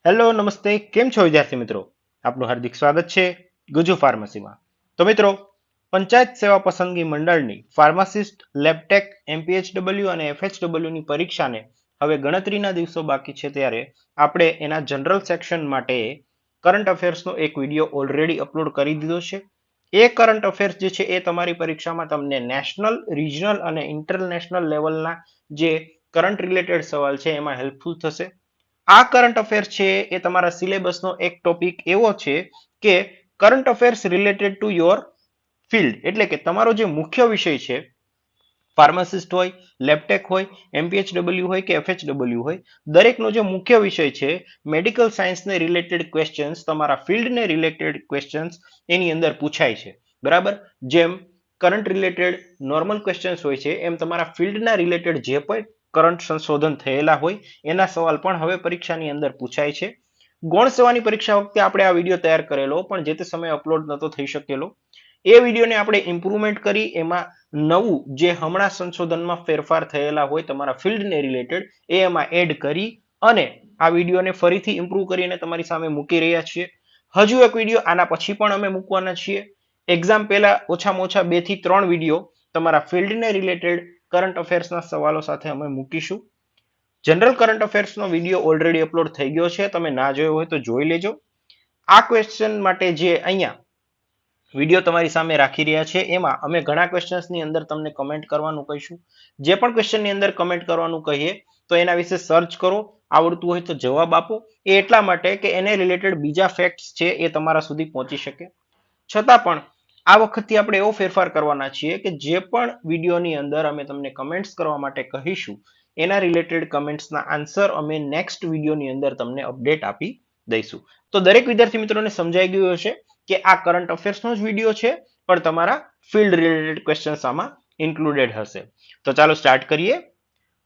Hello નમસ્તે કેમ છો વિદ્યાર્થી મિત્રો આપનું હાર્દિક સ્વાગત છે ગુજુ ફાર્મસીમાં. તો મિત્રો, પંચાયત સેવા પસંદગી મંડળની ફાર્માસિસ્ટ લેબટેક એમપીએચડબલ્યુ અને એફએચડબલ્યુ ની પરીક્ષાને હવે ગણતરીના દિવસો બાકી છે, ત્યારે આપણે એના જનરલ સેક્શન માટે કરંટ અફેર્સનો એક વિડીયો ઓલરેડી અપલોડ કરી દીધો છે. એ કરંટ અફેર્સ જે છે એ તમારી પરીક્ષામાં તમને નેશનલ, રિજનલ અને ઇન્ટરનેશનલ લેવલના જે કરંટ રિલેટેડ સવાલ છે એમાં હેલ્પફુલ થશે. આ કરંટ અફેર્સ છે એ તમારા સિલેબસનો એક ટોપિક એવો છે કે current affairs related to your field, એટલે કે તમારો જે મુખ્ય વિષય છે, ફાર્માસિસ્ટ હોય, લેબટેક હોય, એમપીએચડબલ્યુ હોય કે એફએચડબલ્યુ હોય, દરેકનો જે મુખ્ય વિષય છે મેડિકલ સાયન્સને રિલેટેડ ક્વેશ્ચન્સ, તમારા ફિલ્ડને રિલેટેડ ક્વેશ્ચન્સ એની અંદર પૂછાય છે. બરાબર, જેમ કરંટ રિલેટેડ નોર્મલ ક્વેશ્ચન્સ હોય છે, એમ તમારા ફિલ્ડના રિલેટેડ જે પણ કરંટ સંશોધન થયેલા હોય એના સવાલ પણ હવે પરીક્ષાની અંદર પૂછાય છે. ગૌણ સેવાની પરીક્ષા વખતે આપણે આ વિડીયો તૈયાર કરેલો, પણ જે તે સમયે અપલોડ નહોતો થઈ શકેલો. એ વિડીયોને આપણે ઇમ્પ્રુવમેન્ટ કરી એમાં નવું જે હમણાં સંશોધનમાં ફેરફાર થયેલા હોય તમારા ફિલ્ડને રિલેટેડ એ એમાં એડ કરી અને આ વિડીયોને ફરીથી ઇમ્પ્રુવ કરીને તમારી સામે મૂકી રહ્યા છીએ. હજુ એક વિડીયો આના પછી પણ અમે મૂકવાના છીએ. એક્ઝામ પહેલા ઓછામાં ઓછા 2 થી 3 વિડીયો તમારા ફિલ્ડને રિલેટેડ કરંટ અફેર્સના સવાલો સાથે અમે મૂકીશું. જનરલ કરંટ અફેર્સનો વિડીયો ઓલરેડી અપલોડ થઈ ગયો છે, તમે ના જોયો હોય તો જોઈ લેજો. આ ક્વેશ્ચન માટે જે અહીંયા વિડીયો તમારી સામે રાખી રહ્યા છે એમાં અમે ઘણા ક્વેશ્ચન્સની અંદર તમને કમેન્ટ કરવાનું કહીશું. જે પણ ક્વેશ્ચનની અંદર કમેન્ટ કરવાનું કહીએ તો એના વિશે સર્ચ કરો, આવડતું હોય તો જવાબ આપો. એ એટલા માટે કે એને રિલેટેડ બીજા ફેક્ટ્સ છે એ તમારા સુધી પહોંચી શકે. છતાં પણ આ વખતથી આપણે એવો ફેરફાર કરવાના છીએ કે જે પણ વિડીયોની અંદર અમે તમને કમેન્ટ્સ કરવા માટે કહીશું એના રિલેટેડ કમેન્ટ્સના આન્સર અમે નેક્સ્ટ વિડીયોની અંદર તમને અપડેટ આપી દઈશું. તો દરેક વિદ્યાર્થી મિત્રોને સમજાઈ ગયું હશે કે આ કરંટ અફેર્સનો જ વિડીયો છે, પણ તમારા ફિલ્ડ રિલેટેડ ક્વેશ્ચન્સ આમાં ઇન્ક્લુડેડ હશે. તો ચાલો સ્ટાર્ટ કરીએ.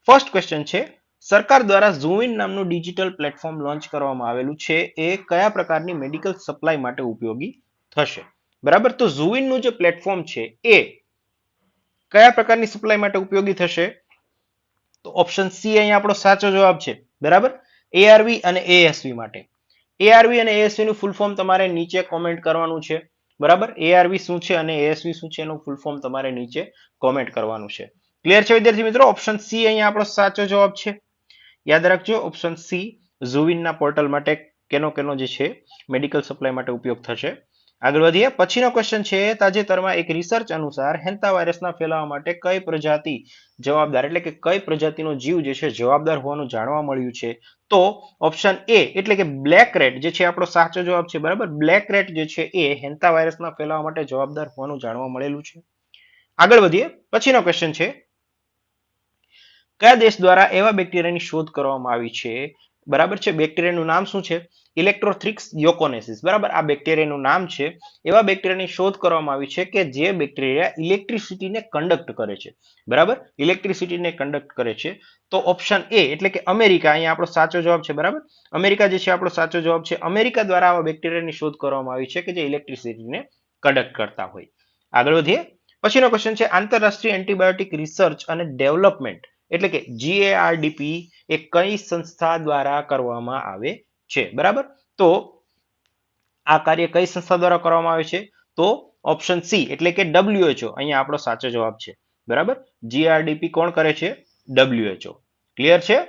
ફર્સ્ટ ક્વેશ્ચન છે, સરકાર દ્વારા ઝૂવિન નામનું ડિજિટલ પ્લેટફોર્મ લોન્ચ કરવામાં આવેલું છે, એ કયા પ્રકારની મેડિકલ સપ્લાય માટે ઉપયોગી થશે? બરાબર, તો ઝૂવિનનું જે પ્લેટફોર્મ છે એ કયા પ્રકારની સપ્લાય માટે ઉપયોગી થશે? તો ઓપ્શન સી અહીંયા આપણો સાચો જવાબ છે. બરાબર, એઆરવી અને એએસવી માટે. એઆરવી અને એએસવી નું ફૂલ ફોર્મ તમારે નીચે કોમેન્ટ કરવાનું છે. બરાબર, એઆરવી શું છે અને એએસવી શું છે એનું ફૂલ ફોર્મ તમારે નીચે કોમેન્ટ કરવાનું છે. ક્લિયર છે વિદ્યાર્થી મિત્રો? ઓપ્શન સી અહીંયા આપણો સાચો જવાબ છે. યાદ રાખજો, ઓપ્શન સી ઝુવિનના પોર્ટલ માટે કેનો જે છે મેડિકલ સપ્લાય માટે ઉપયોગ થશે. આગળ વધીએ. પછીનો ક્વેશ્ચન છે, તાજેતરમાં એક રિસર્ચ અનુસાર હેન્તા વાયરસના ફેલાવા માટે કઈ પ્રજાતિ જવાબદાર, એટલે કે કઈ પ્રજાતિનો જીવ જે છે જવાબદાર હોવાનું જાણવા મળ્યું છે? તો ઓપ્શન એ એટલે કે બ્લેક રેટ જે છે આપણો સાચો જવાબ છે. બરાબર, બ્લેક રેટ જે છે એ હેન્તા વાયરસના ફેલાવા માટે જવાબદાર હોવાનું જાણવા મળેલું છે. આગળ વધીએ. પછીનો ક્વેશ્ચન છે, કયા દેશ દ્વારા એવા બેક્ટેરિયાની શોધ કરવામાં આવી છે? બરાબર છે, બેક્ટેરિયાનું નામ શું છે? ઇલેક્ટ્રોથ્રિક્સ યોકોનેસિસ. બરાબર, આ બેક્ટેરિયાનું નામ છે. એવા બેક્ટેરિયાની શોધ કરવામાં આવી છે કે જે બેક્ટેરિયા ઇલેક્ટ્રિસિટીને કન્ડક્ટ કરે છે. બરાબર, ઇલેક્ટ્રિસિટીને કન્ડક્ટ કરે છે. તો ઓપ્શન એ એટલે કે અમેરિકા અહીંયા આપણો સાચો જવાબ છે. બરાબર, અમેરિકા જે છે આપણો સાચો જવાબ છે. અમેરિકા દ્વારા આવા બેક્ટેરિયાની શોધ કરવામાં આવી છે કે જે ઇલેક્ટ્રિસિટીને કન્ડક્ટ કરતા હોય. આગળ વધીએ. પછીનો ક્વેશ્ચન છે, આંતરરાષ્ટ્રીય એન્ટીબાયોટિક રિસર્ચ અને ડેવલપમેન્ટ એટલે કે GARDP એ કઈ સંસ્થા દ્વારા કરવામાં આવે છે? બરાબર, તો આ કાર્ય કઈ સંસ્થા દ્વારા કરવામાં આવે છે? તો ઓપ્શન સી એટલે કે WHO અહીંયા આપણો સાચો જવાબ છે. બરાબર, GARDP કોણ કરે છે? WHO. ક્લિયર છે?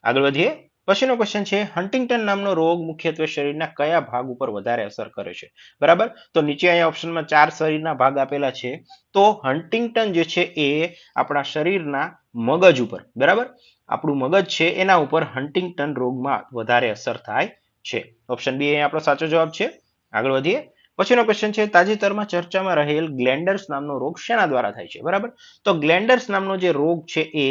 આગળ વધીએ. પછીનો ક્વેશ્ચન છે, હન્ટિંગ્ટન નામનો રોગ મુખ્યત્વે શરીરના કયા ભાગ ઉપર વધારે અસર કરે છે? બરાબર, તો નીચે અહીંયા ઓપ્શનમાં 4 શરીરના ભાગ આપેલા છે. તો હન્ટિંગ્ટન જે છે એ આપણા શરીરના મગજ ઉપર, બરાબર, આપણું મગજ છે એના ઉપર હન્ટિંગ્ટન રોગમાં વધારે અસર થાય છે. ઓપ્શન બી અહીંયા આપણો સાચો જવાબ છે. આગળ વધીએ. પછીનો ક્વેશ્ચન છે, તાજેતરમાં ચર્ચામાં રહેલ ગ્લેન્ડર્સ નામનો રોગ શેના દ્વારા થાય છે? બરાબર, તો ગ્લેન્ડર્સ નામનો જે રોગ છે એ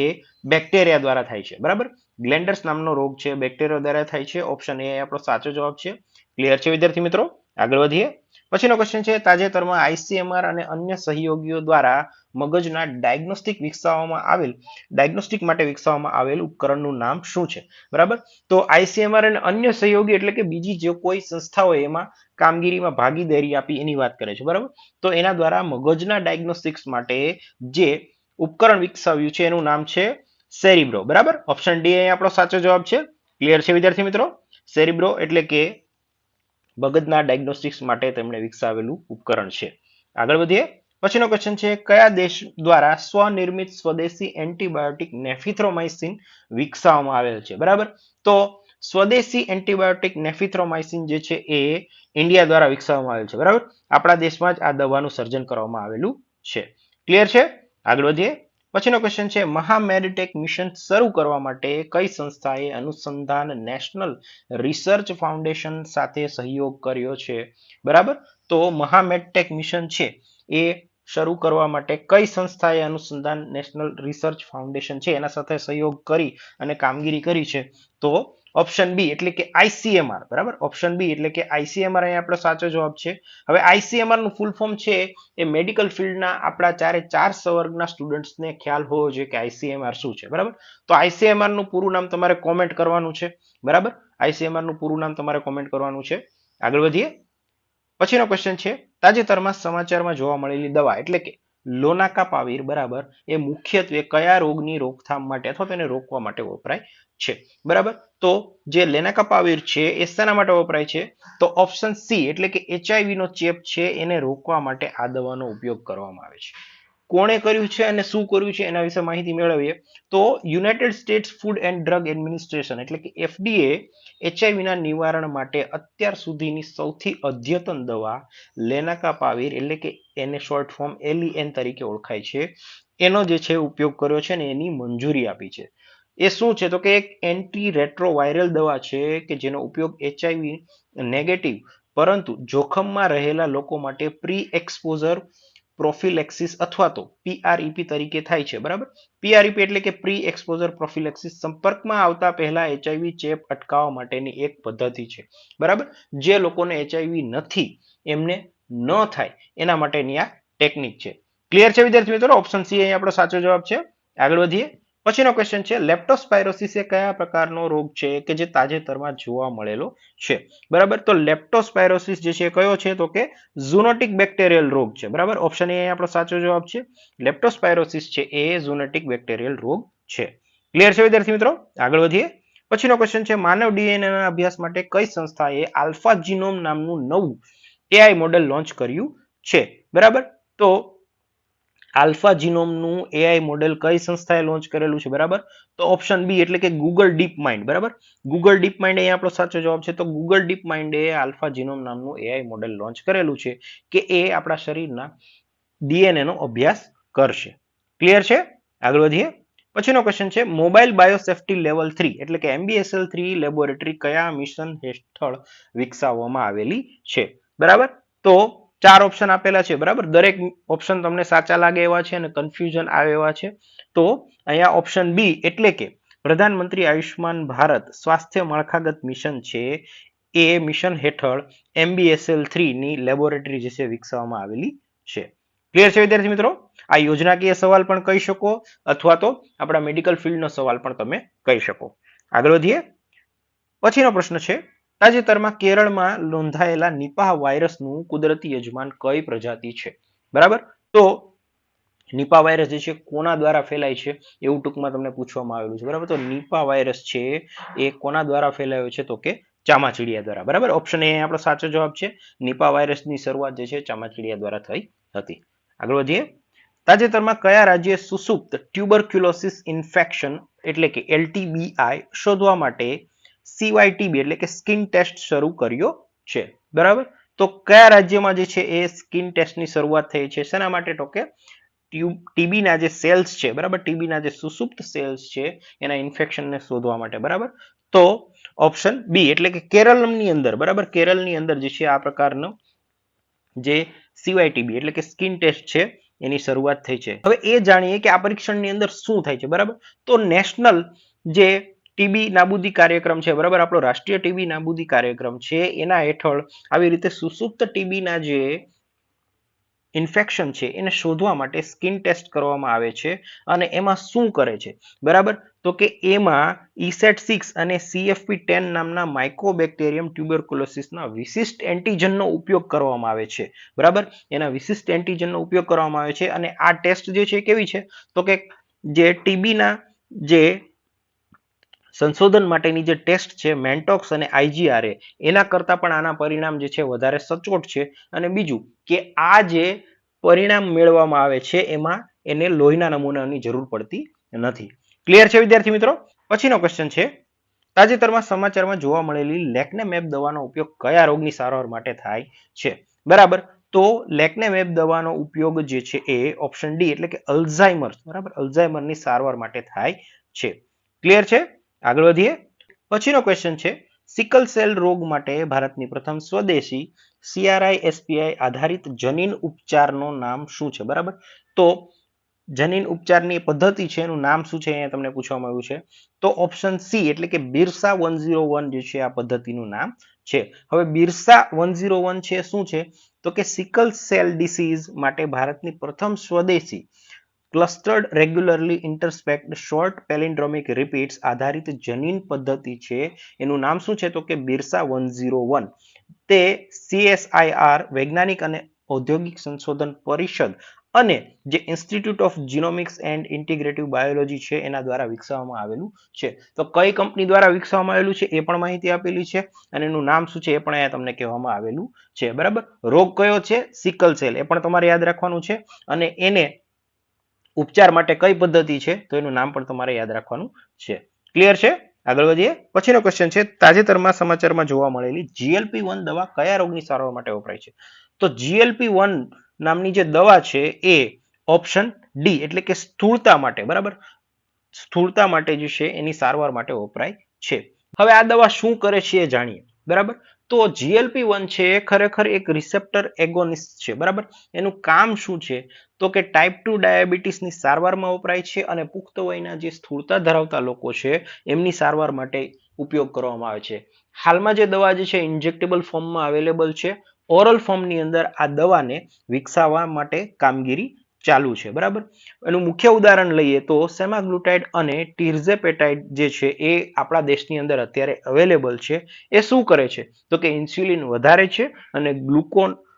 બેક્ટેરિયા દ્વારા થાય છે. બરાબર, ગ્લેન્ડર્સ નામનો રોગ છે બેક્ટેરિયા દ્વારા થાય છે. ઓપ્શન એ આપણો સાચો જવાબ છે. ક્લિયર છે વિદ્યાર્થી મિત્રો? આગળ વધીએ. પછીનો ક્વેશ્ચન છે, તાજેતરમાં ICMR અને અન્ય સહયોગીઓ દ્વારા મગજના ડાયગ્નોસ્ટિક માટે વિકસાવવામાં આવેલ ઉપકરણનું નામ શું છે? બરાબર, તો ICMR અને અન્ય સહયોગી એટલે કે બીજી જે કોઈ સંસ્થા હોય એમાં કામગીરીમાં ભાગીદારી આપી એની વાત કરે છે. બરાબર, તો એના દ્વારા મગજના ડાયગ્નોસ્ટિક્સ માટે જે ઉપકરણ વિકસાવ્યું છે એનું નામ છે સેરિબ્રો. બરાબર, ઓપ્શન ડી અહીંયા આપણો સાચો જવાબ છે. ક્લિયર છે વિદ્યાર્થી મિત્રો? સેરિબ્રો એટલે કે મગજના ડાયગ્નોસ્ટિક્સ માટે તેમણે વિકસાવેલું ઉપકરણ છે. આગળ વધીએ. પછીનો ક્વેશ્ચન છે, કયા દેશ દ્વારા સ્વનિર્મિત સ્વદેશી એન્ટીબાયોટિક નેફિથ્રોમાઇસિન વિકસાવવામાં આવેલ છે? બરાબર, તો સ્વદેશી એન્ટીબાયોટિક નેફિથ્રોમાઇસિન જે છે એ ઇન્ડિયા દ્વારા વિકસાવવામાં આવેલ છે. બરાબર, આપણા દેશમાં જ આ દવાનું સર્જન કરવામાં આવેલું છે. ક્લિયર છે? આગળ વધીએ. પછીનો ક્વેશ્ચન છે, મહામેડિટેક મિશન શરૂ કરવા માટે કઈ સંસ્થાએ અનુસંધાન નેશનલ રિસર્ચ ફાઉન્ડેશન સાથે સહયોગ કર્યો છે? બરાબર, તો મહામેડટેક મિશન છે એ શરૂ કરવા માટે કઈ સંસ્થાએ અનુસંધાન નેશનલ રિસર્ચ ફાઉન્ડેશન છે એના સાથે સહયોગ કરી અને કામગીરી કરી છે? તો ઓપ્શન બી એટલે કે આઈસીએમઆર. બરાબર, ઓપ્શન બી એટલે કે આઈસીએમઆર અહીં આપણો સાચો જવાબ છે. હવે આઈસીએમઆર નું ફૂલ ફોર્મ છે એ મેડિકલ ફિલ્ડના આપણા ચાર સંવર્ગના સ્ટુડન્ટ્સને ખ્યાલ હોવો જોઈએ કે આઈસીએમઆર શું છે. બરાબર, તો આઈસીએમઆર નું પૂરું નામ તમારે કોમેન્ટ કરવાનું છે. બરાબર, આઈસીએમઆર નું પૂરું નામ તમારે કોમેન્ટ કરવાનું છે. આગળ વધીએ. પછીનો ક્વેશ્ચન છે, તાજેતરમાં સમાચારમાં જોવા મળેલી દવા એટલે કે લોનાકાપાવિર બરાબર એ મુખ્યત્વે કયા રોગની રોકથામ માટે અથવા તેને રોકવા માટે વપરાય છે? બરાબર, તો જે લેનાકાપાવિર છે એ શેના માટે વપરાય છે? તો ઓપ્શન સી એટલે કે એચઆઈવી નો ચેપ છે એને રોકવા માટે આ દવાનો ઉપયોગ કરવામાં આવે છે. કોણે કર્યું છે અને શું કર્યું છે એના વિશે માહિતી મેળવીએ તો United states food and drug administration એટલે કે એફડીએ એચઆઈવીના નિવારણ માટે અત્યાર સુધીની સૌથી અદ્યતન દવા લેનાકાપાવિર એટલે કે એને શોર્ટ ફોર્મ LEN તરીકે ઓળખાય છે એનો જે છે ઉપયોગ કર્યો છે ને એની મંજૂરી આપી છે. એ શું છે તો કે એક એન્ટી રેટ્રોવાયરલ દવા છે કે જેનો ઉપયોગ એચઆઈવી નેગેટિવ પરંતુ જોખમમાં રહેલા લોકો માટે પ્રી એક્સપોઝર પ્રોફિલેક્સિસ અથવા તો PrEP તરીકે થાય છે. બરાબર, PrEP એટલે કે પ્રી એક્સપોઝર પ્રોફિલેક્સિસ સંપર્કમાં આવતા પહેલા એચઆઈવી ચેપ અટકાવવા માટેની એક પદ્ધતિ છે. બરાબર, જે લોકોને એચઆઈવી નથી એમને ન થાય એના માટેની આ ટેકનિક છે. ક્લિયર છે વિદ્યાર્થી મિત્રો? ઓપ્શન સી અહીં આપણો સાચો જવાબ છે. આગળ વધીએ. પછીનો ક્વેશ્ચન છે, લેપ્ટોસ્પાયરોસિસ એ કયા પ્રકારનો રોગ છે કે જે તાજેતરમાં જોવા મળેલો છે? બરાબર, તો લેપ્ટોસ્પાયરોસિસ જે છે કયો છે તો કે ઝૂનોટિક બેક્ટેરિયલ રોગ છે. બરાબર, ઓપ્શન એ આપણો સાચો જવાબ છે. લેપ્ટોસ્પાયરોસિસ છે એ ઝૂનોટિક બેક્ટેરિયલ રોગ છે. ક્લિયર છે વિદ્યાર્થી મિત્રો? આગળ વધીએ. પછીનો ક્વેશ્ચન છે, માનવ ડીએનએ ના અભ્યાસ માટે કઈ સંસ્થાએ આલ્ફા જીનોમ નામનું નવું AI મોડેલ લોન્ચ કર્યું છે? બરાબર, તો આલ્ફા જીનોમનું AI મોડેલ કઈ સંસ્થાએ લોન્ચ કરેલું છે? બરાબર, તો ઓપ્શન બી એટલે કે ગૂગલ ડીપ માઇન્ડ. બરાબર, ગૂગલ ડીપ માઇન્ડ અહીં આપણો સાચો જવાબ છે. તો ગૂગલ ડીપ માઇન્ડે આલ્ફા જીનોમ નામનું AI મોડેલ લોન્ચ કરેલું છે કે એ આપણા શરીરના ડીએનએ નો અભ્યાસ કરશે. ક્લિયર છે? આગળ વધીએ. પછીનો ક્વેશ્ચન છે, મોબાઈલ બાયોસેફ્ટી લેવલ 3 એટલે કે MBSL3 લેબોરેટરી કયા મિશન હેઠળ વિકસાવવામાં આવેલી છે? બરાબર, તો 4 ઓપ્શન આપેલા છે. બરાબર, દરેક ઓપ્શન તમને સાચા લાગે એવા છે અને કન્ફ્યુઝન આવે એવા છે. તો અહીંયા ઓપ્શન બી એટલે કે પ્રધાનમંત્રી આયુષ્માન ભારત સ્વાસ્થ્ય માળખાગત મિશન છે એ મિશન હેઠળ MBSL3 ની લેબોરેટરી જે છે વિકસાવવામાં આવેલી છે. ક્લિયર છે વિદ્યાર્થી મિત્રો? આ યોજનાકીય સવાલ પણ કહી શકો અથવા તો આપણા મેડિકલ ફિલ્ડનો સવાલ પણ તમે કહી શકો. આગળ વધીએ. પછીનો પ્રશ્ન છે, તાજેતરમાં કેરળમાં નોંધાયેલા નિપાહ વાયરસનું કુદરતી યજમાન કઈ પ્રજાતિ છે? બરાબર, તો નિપાહ વાયરસ જે છે કોના દ્વારા ફેલાય છે એવું ટૂંકમાં તમને પૂછવામાં આવેલું છે. બરાબર, તો નિપાહ વાયરસ છે એ કોના દ્વારા ફેલાયો છે તો કે ચામાચીડિયા દ્વારા. બરાબર, ઓપ્શન એ આપણો સાચો જવાબ છે. નિપાહ વાયરસની શરૂઆત જે છે ચામાચીડિયા દ્વારા થઈ હતી. આગળ વધીએ. તાજેતરમાં કયા રાજ્યે સુસુપ્ત ટ્યુબરક્યુલોસિસ ઇન્ફેક્શન એટલે કે LTBI શોધવા માટે CYTB એટલે કે સ્કિન ટેસ્ટ શરૂ કર્યો છે? બરાબર, તો કયા રાજ્યમાં જે છે એ સ્કિન ટેસ્ટની શરૂઆત થઈ છે? શેના માટે તો કે ટીબીના જે સેલ્સ છે, બરાબર, ટીબીના જે સુસુપ્ત સેલ્સ છે એના ઇન્ફેક્શનને શોધવા માટે. બરાબર, તો ઓપ્શન બી એટલે કે કેરળની અંદર. બરાબર, કેરળની અંદર જે છે આ પ્રકારનો જે CYTB એટલે કે સ્કિન ટેસ્ટ છે એની શરૂઆત થઈ છે. હવે એ જાણીએ કે આ પરીક્ષણની અંદર શું થાય છે. બરાબર, તો નેશનલ જે ટીબી નાબૂદી કાર્યક્રમ છે, બરાબર, આપણો રાષ્ટ્રીય ટીબી નાબૂદી કાર્યક્રમ છે એના હેઠળ આવી રીતે સુસુપ્ત ટીબીના જે ઇન્ફેક્શન છે એને શોધવા માટે સ્કિન ટેસ્ટ કરવામાં આવે છે અને એમાં શું કરે છે? બરાબર, તો કે એમાં ESET6 અને CFP10 નામના માઇકોબેક્ટેરિયમ ટ્યુબરક્યુલોસિસના વિશિષ્ટ એન્ટીજનનો ઉપયોગ કરવામાં આવે છે. બરાબર, એના વિશિષ્ટ એન્ટીજનનો ઉપયોગ કરવામાં આવે છે અને આ ટેસ્ટ જે છે કેવી છે તો કે જે ટીબીના જે સંશોધન માટેની જે ટેસ્ટ છે મેન્ટોક્સ અને આઈજીઆરએ એના કરતાં પણ આના પરિણામ જે છે વધારે સચોટ છે. અને બીજું કે આ જે પરિણામ મેળવવામાં આવે છે એમાં એને લોહીના નમૂનાની જરૂર પડતી નથી. ક્લિયર છે વિદ્યાર્થી મિત્રો? પછીનો ક્વેશ્ચન છે, તાજેતરમાં સમાચારમાં જોવા મળેલી લેક્નેમેબ દવાનો ઉપયોગ કયા રોગની સારવાર માટે થાય છે? બરાબર, તો લેક્નેમેબ દવાનો ઉપયોગ જે છે એ ઓપ્શન ડી એટલે કે અલ્ઝાઇમર, બરાબર, અલ્ઝાઇમરની સારવાર માટે થાય છે. ક્લિયર છે? આગળ વધીએ. પછીનો ક્વેશ્ચન છે, સિકલ સેલ રોગ માટે ભારતની પ્રથમ સ્વદેશી CRISPR આધારિત જનીન ઉપચારનું નામ શું છે? બરાબર, તો જનીન ઉપચારની પદ્ધતિ છે એનું નામ શું છે અહીંયા તમને પૂછવામાં આવ્યું છે. તો ઓપ્શન સી એટલે કે બિરસા 101 જે છે આ પદ્ધતિનું નામ છે. હવે બિરસા 101 છે શું છે? તો કે સિકલ સેલ ડિસીઝ માટે ભારતની પ્રથમ સ્વદેશી clustered regularly ઇન્ટરસ્પેક્ટ short palindromic repeats આધારિત જનીન પદ્ધતિ છે. એનું નામ શું છે? તો કે બિરસા 101. તે CSIR વૈજ્ઞાનિક અને ઔદ્યોગિક સંશોધન પરિષદ અને જે institute of genomics and integrative biology છે એના દ્વારા વિકસાવવામાં આવેલું છે. તો કઈ કંપની દ્વારા વિકસાવવામાં આવેલું છે એ પણ માહિતી આપેલી છે અને એનું નામ શું છે એ પણ અહીંયા તમને કહેવામાં આવેલું છે. બરાબર, રોગ કયો છે? સિકલ સેલ, એ પણ તમારે યાદ રાખવાનું છે. અને એને ઉપચાર માટે કઈ પદ્ધતિ છે તો એનું નામ પણ તમારે યાદ રાખવાનું છે. ક્લિયર છે? આગળ વધીએ. પછીનો ક્વેશ્ચન છે, તાજેતરમાં સમાચારમાં જોવા મળેલી GLP-1 દવા કયા રોગની સારવાર માટે વપરાય છે? તો GLP-1 નામની જે દવા છે એ ઓપ્શન ડી એટલે કે સ્થૂળતા માટે, બરાબર, સ્થૂળતા માટે જે છે એની સારવાર માટે વપરાય છે. હવે આ દવા શું કરે છે એ જાણીએ. બરાબર, તો GLP-1 છે એ ખરેખર એક રિસેપ્ટર એગોનિસ્ટ છે. બરાબર, એનું કામ શું છે? તો કે ટાઈપ 2 ડાયાબિટીસની સારવારમાં વપરાય છે અને પુખ્ત વયના જે સ્થૂળતા ધરાવતા લોકો છે એમની સારવાર માટે ઉપયોગ કરવામાં આવે છે. હાલમાં જે દવા જે છે ઇન્જેક્ટેબલ ફોર્મમાં અવેલેબલ છે. ઓરલ ફોર્મની અંદર આ દવાને વિકસાવવા માટે કામગીરી ચાલુ છે. બરાબર, એનું મુખ્ય ઉદાહરણ લઈએ તો સેમાગ્લુટાઇડ અને ટિર્ઝેપેટાઇડ જે છે એ આપણા દેશની અંદર અત્યારે અવેલેબલ છે. એ શું કરે છે? તો કે ઇન્સ્યુલિન વધારે છે અને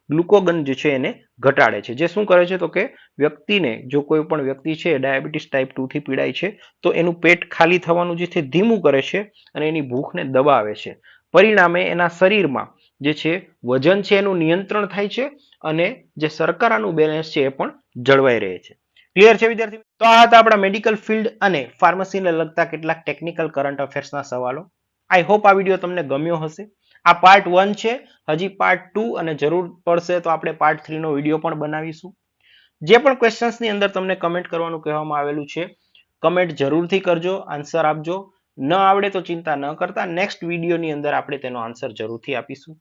ગ્લુકોગન જે છે એને ઘટાડે છે. જે શું કરે છે? તો કે વ્યક્તિને, જો કોઈ પણ વ્યક્તિ છે ડાયાબિટીસ ટાઈપ 2 થી પીડાય છે તો એનું પેટ ખાલી થવાનું જે છે ધીમું કરે છે અને એની ભૂખને દબાવે છે. પરિણામે એના શરીરમાં જે છે વજન છે એનું નિયંત્રણ થાય છે અને જે શર્કરાનું બેલેન્સ છે એ પણ જળવાઈ રહે છે. ક્લિયર છે વિદ્યાર્થી? તો આ હતા આપણા મેડિકલ ફિલ્ડ અને ફાર્મસીને લગતા કેટલાક ટેકનિકલ કરંટ અફેર્સના સવાલો. આઈ હોપ આ વિડીયો તમને ગમ્યો હશે. આ પાર્ટ 1 છે. હજી પાર્ટ 2 અને જરૂર પડશે તો આપણે પાર્ટ 3 નો વિડીયો પણ બનાવીશું. જે પણ ક્વેશ્ચન્સની અંદર તમને કમેન્ટ કરવાનું કહેવામાં આવેલું છે, કમેન્ટ જરૂરથી કરજો, આન્સર આપજો. ન આવડે તો ચિંતા ન કરતા, નેક્સ્ટ વિડીયોની અંદર આપણે તેનો આન્સર જરૂરથી આપીશું.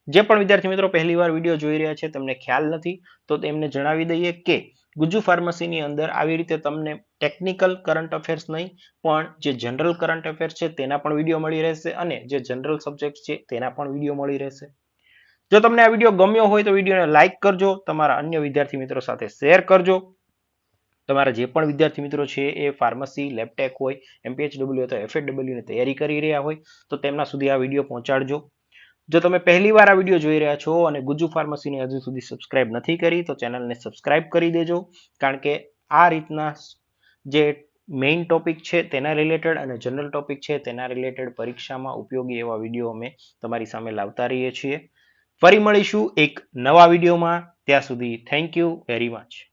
જે પણ વિદ્યાર્થી મિત્રો પહેલીવાર વિડીયો જોઈ રહ્યા છે તેમને ખ્યાલ નથી તો તેમને જણાવી દઈએ કે ગુજુ ફાર્મસીની અંદર આવી રીતે તમને ટેકનિકલ કરંટ અફેર્સ નહીં પણ જે જનરલ કરંટ અફેર્સ છે તેના પણ વિડીયો મળી રહેશે અને જે જનરલ સબ્જેક્ટ છે તેના પણ વિડીયો મળી રહેશે. જો તમને આ વિડીયો ગમ્યો હોય તો વિડીયોને લાઇક કરજો, તમારા અન્ય વિદ્યાર્થી મિત્રો સાથે શેર કરજો. તમારા જે પણ વિદ્યાર્થી મિત્રો છે એ ફાર્મસી, લેબટેક હોય, MPHW અથવા FHW ની તૈયારી કરી રહ્યા હોય તો તેમના સુધી આ વિડીયો પહોંચાડજો. જો તમે પહેલી વાર આ વિડીયો જોઈ રહ્યા છો અને ગુજુ ફાર્મસીને હજુ સુધી સબસ્ક્રાઇબ નથી કરી તો ચેનલને સબસ્ક્રાઇબ કરી દેજો, કારણ કે આ રીતના જે મેઇન ટોપિક છે તેના રિલેટેડ અને જનરલ ટોપિક છે તેના રિલેટેડ પરીક્ષામાં ઉપયોગી એવા વિડીયો અમે તમારી સામે લાવતા રહીએ છીએ. ફરી મળીશું એક નવા વિડીયોમાં. ત્યાં સુધી થેન્ક યુ વેરી મચ.